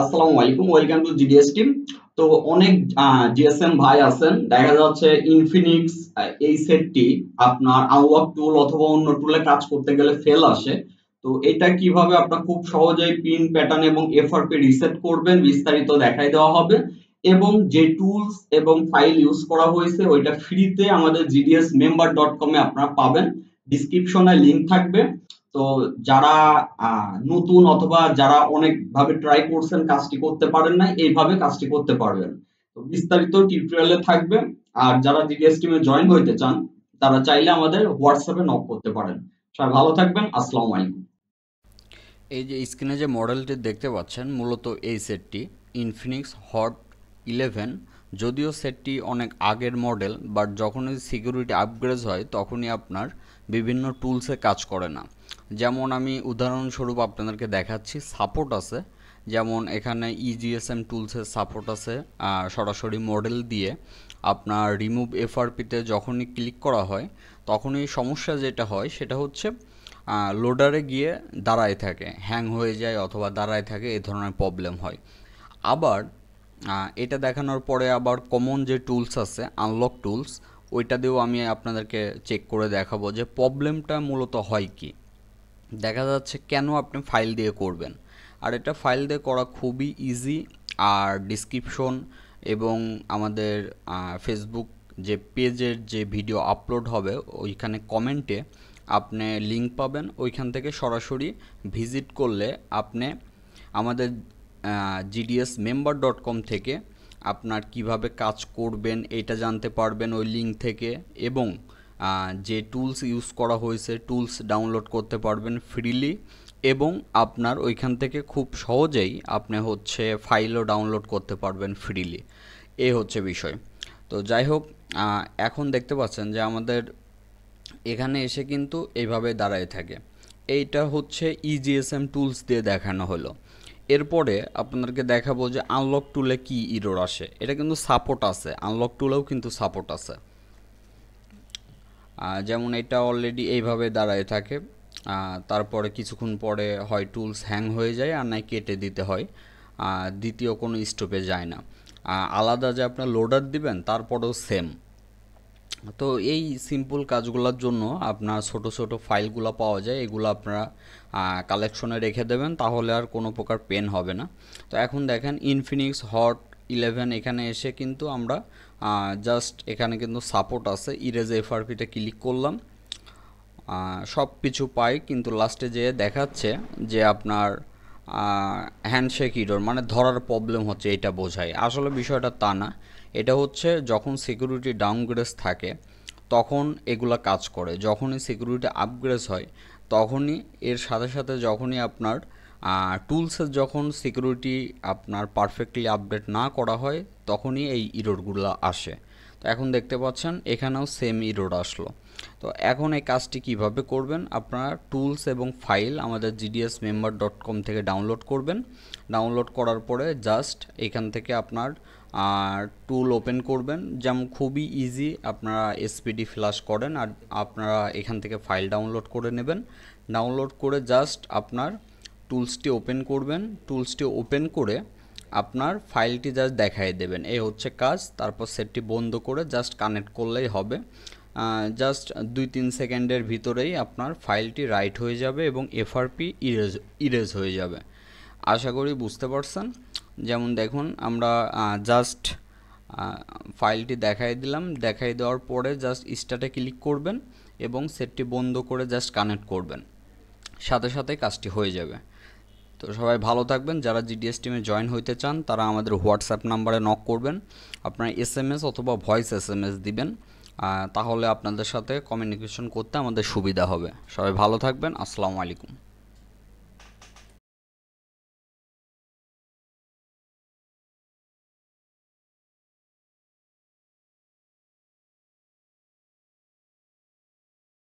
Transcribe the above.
আসসালামু আলাইকুম, welcome to GDS team. তো অনেক জিএসএম ভাই আছেন, দেখা যাচ্ছে ইনফিনিক্স এই সেটটি আপনার আনলক টুল অথবা অন্য টুলে কাজ করতে গেলে ফেল আসে। তো এটা কিভাবে আপনার খুব সহজেই পিন প্যাটার্ন এবং এফআরপি রিসেট করবেন বিস্তারিত দেখাই দেওয়া হবে। এবং যে টুলস এবং ফাইল ইউজ করা হয়েছে ওইটা ফ্রিতে আমাদের gdsmember.com এ আপনারা পাবেন। ডিসক্রিপশনে লিংক থাকবে। তো যারা নতুন অথবা যারা অনেক ভাবে ট্রাই করছেন কাজটি করতে পারেন নাই, এইভাবে কাজটি করতে পারবেন। তো বিস্তারিত টিউটোরিয়ালে থাকবে। আর যারা জিডিএস টিমে জয়েন হইতে চান তারা চাইলে আমাদের হোয়াটসঅ্যাপে নক করতে পারেন। সবাই ভালো থাকবেন। আসসালামু আলাইকুম। এই যে স্ক্রিনে যে মডেলটি দেখতে পাচ্ছেন মূলত এই সেটটি ইনফিনিক্স হট 11। যদিও সেটটি অনেক আগের মডেল, বাট যখনই সিকিউরিটি আপগ্রেড হয় তখনই আপনার বিভিন্ন টুলসে কাজ করে না। যেমন আমি উদাহরণস্বরূপ আপনাদেরকে দেখাচ্ছি, সাপোর্ট আছে। যেমন এখানে ইজিএসএম টুলসের সাপোর্ট আছে। সরাসরি মডেল দিয়ে আপনার রিমুভ এফআরপিতে যখনই ক্লিক করা হয় তখনই সমস্যা যেটা হয় সেটা হচ্ছে লোডারে গিয়ে দাঁড়ায় থাকে, হ্যাং হয়ে যায় অথবা দাঁড়ায় থাকে, এই ধরনের প্রবলেম হয়। আবার এটা দেখানোর পরে আবার কমন যে টুলস আছে আনলক টুলস, ওইটা দিয়েও আমি আপনাদেরকে চেক করে দেখাবো যে প্রবলেমটা মূলত হয় কি। দেখা যাচ্ছে কেন আপনি ফাইল দিয়ে করবেন, আর এটা ফাইল দিয়ে করা খুবই ইজি। আর ডিসক্রিপশন এবং আমাদের ফেসবুক যে পেজের যে ভিডিও আপলোড হবে ওইখানে কমেন্টে আপনি লিঙ্ক পাবেন, ওইখান থেকে সরাসরি ভিজিট করলে আপনি আমাদের gdsmember.com থেকে আপনার কিভাবে কাজ করবেন এটা জানতে পারবেন ওই লিঙ্ক থেকে। এবং যে টুলস ইউজ করা হয়েছে টুলস ডাউনলোড করতে পারবেন ফ্রিলি, এবং আপনার ওইখান থেকে খুব সহজেই আপনি হচ্ছে ফাইলও ডাউনলোড করতে পারবেন ফ্রিলি। এই হচ্ছে বিষয়। তো যাই হোক, এখন দেখতে পাচ্ছেন যে আমাদের এখানে এসে কিন্তু এইভাবে দাঁড়ায় থাকে। এইটা হচ্ছে ইজিএসএম টুলস দিয়ে দেখানো হলো। এরপরে আপনাদেরকে দেখাবো যে আনলক টুলে কি ইরর আসে। এটা কিন্তু সাপোর্ট আছে, আনলক টুলেও কিন্তু সাপোর্ট আছে। যেমন এটা অলরেডি এইভাবে দাঁড়ায় থাকে। তারপরে কিছুক্ষণ পরে হয় টুলস হ্যাং হয়ে যায়, আর নাই কেটে দিতে হয়। দ্বিতীয় কোনো স্টপে যায় না। আলাদা যে আপনার লোডার দিবেন তারপরেও সেম। তো এই সিম্পল কাজগুলোর জন্য আপনার ছোট ছোট ফাইলগুলো পাওয়া যায়, এগুলো আপনারা কালেকশনে রেখে দেবেন, তাহলে আর কোনো প্রকার পেন হবে না। তো এখন দেখেন ইনফিনিক্স হট 11, এখানে এসে কিন্তু আমরা জাস্ট এখানে কিন্তু সাপোর্ট আছে, ইরেজ এফআরপিতে ক্লিক করলাম, সব কিছু পাই, কিন্তু লাস্টে যেয়ে দেখাচ্ছে যে আপনার হ্যান্ডশেক ইরর, মানে ধরার প্রবলেম হচ্ছে, এটা বোঝায়। আসলে বিষয়টা তা না, এটা হচ্ছে যখন সিকিউরিটি ডাউনগ্রেড থাকে তখন এগুলা কাজ করে। যখনই সিকিউরিটি আপগ্রেড হয় তখনই এর সাথে সাথে যখনই আপনার টুলসের যখন সিকিউরিটি আপনার পারফেক্টলি আপডেট না করা হয় তখনই এই ইররগুলো আসে। তো এখন দেখতে পাচ্ছেন এখানেও সেম ইরর আসলো। তো এখন এই কাজটি কিভাবে করবেন, আপনারা টুলস এবং ফাইল আমাদের gdsmember.com থেকে ডাউনলোড করবেন। ডাউনলোড করার পরে জাস্ট এখান থেকে আপনার টুল ওপেন করবেন। যেমন খুবই ইজি, আপনারা এসপিডি ফ্ল্যাশ করেন আর আপনারা এখান থেকে ফাইল ডাউনলোড করে নেবেন। ডাউনলোড করে জাস্ট আপনার টুলসটি ওপেন করবেন। টুলসটি ওপেন করে আপনার ফাইলটি জাস্ট দেখাই দেবেন, এই হচ্ছে কাজ। তারপর সেটটি বন্ধ করে জাস্ট কানেক্ট করলেই হবে। জাস্ট 2-3 সেকেন্ডের ভিতরেই আপনার ফাইলটি রাইট হয়ে যাবে এবং এফআরপি ইরেজ হয়ে যাবে। আশা করি বুঝতে পারছেন। যেমন দেখুন আমরা জাস্ট ফাইলটি দেখাই দিলাম, দেখাই দেওয়ার পরে জাস্ট স্টার্টে ক্লিক করবেন এবং সেটটি বন্ধ করে জাস্ট কানেক্ট করবেন, সাথে সাথে কাজটি হয়ে যাবে। তো সবাই ভালো থাকবেন। যারা জিডিএস টিমে জয়েন হইতে চান তারা আমাদের হোয়াটসঅ্যাপ নাম্বারে নক করবেন, আপনার এসএমএস অথবা ভয়েস এসএমএস দিবেন, তাহলে আপনাদের সাথে কমিউনিকেশন করতে আমাদের সুবিধা হবে। সবাই ভালো থাকবেন। আসসালামু আলাইকুম।